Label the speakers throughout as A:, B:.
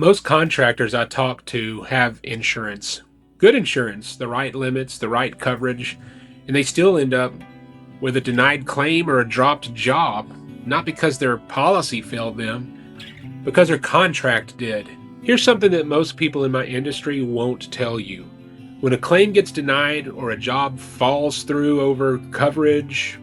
A: Most contractors I talk to have insurance, good insurance, the right limits, the right coverage, and they still end up with a denied claim or a dropped job, not because their policy failed them, because their contract did. Here's something that most people in my industry won't tell you. When a claim gets denied or a job falls through over coverage,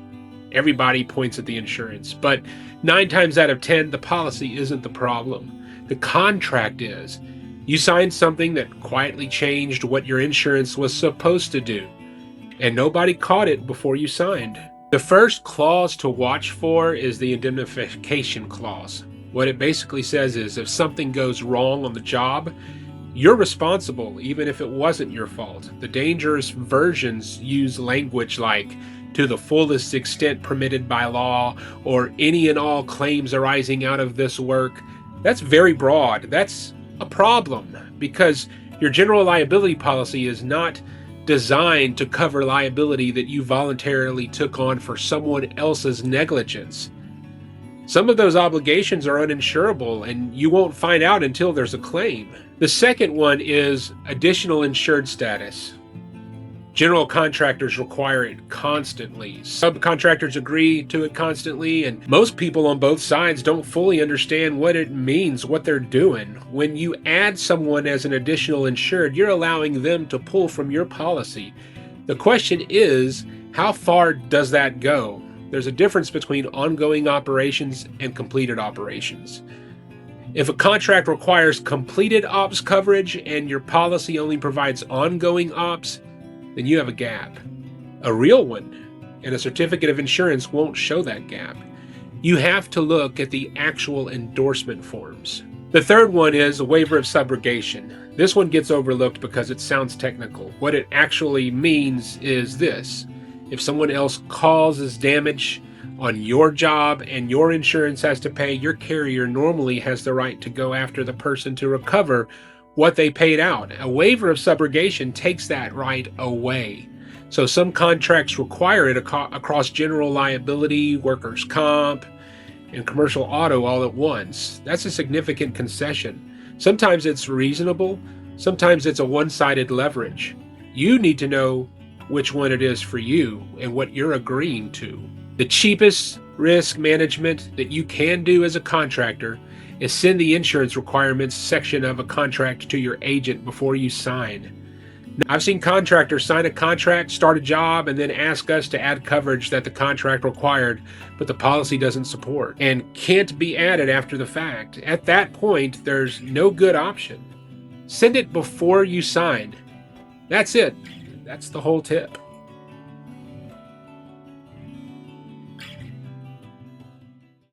A: everybody points at the insurance. But 9 times out of 10, the policy isn't the problem. The contract is. You signed something that quietly changed what your insurance was supposed to do, and nobody caught it before you signed. The first clause to watch for is the indemnification clause. What it basically says is if something goes wrong on the job, you're responsible even if it wasn't your fault. The dangerous versions use language like to the fullest extent permitted by law or any and all claims arising out of this work. That's very broad. That's a problem because your general liability policy is not designed to cover liability that you voluntarily took on for someone else's negligence. Some of those obligations are uninsurable and you won't find out until there's a claim. The second one is additional insured status. General contractors require it constantly. Subcontractors agree to it constantly, and most people on both sides don't fully understand what it means, what they're doing. When you add someone as an additional insured, you're allowing them to pull from your policy. The question is, how far does that go? There's a difference between ongoing operations and completed operations. If a contract requires completed ops coverage and your policy only provides ongoing ops, then you have a gap, a real one, and a certificate of insurance won't show that gap. You have to look at the actual endorsement forms. The third one is a waiver of subrogation. This one gets overlooked because it sounds technical. What it actually means is this: if someone else causes damage on your job and your insurance has to pay, your carrier normally has the right to go after the person to recover what they paid out. A waiver of subrogation takes that right away. So some contracts require it across general liability, workers' comp, and commercial auto all at once. That's a significant concession. Sometimes it's reasonable, sometimes it's a one-sided leverage. You need to know which one it is for you and what you're agreeing to. The cheapest risk management that you can do as a contractor is send the insurance requirements section of a contract to your agent before you sign. I've seen contractors sign a contract, start a job, and then ask us to add coverage that the contract required, but the policy doesn't support and can't be added after the fact. At that point, there's no good option. Send it before you sign. That's it. That's the whole tip.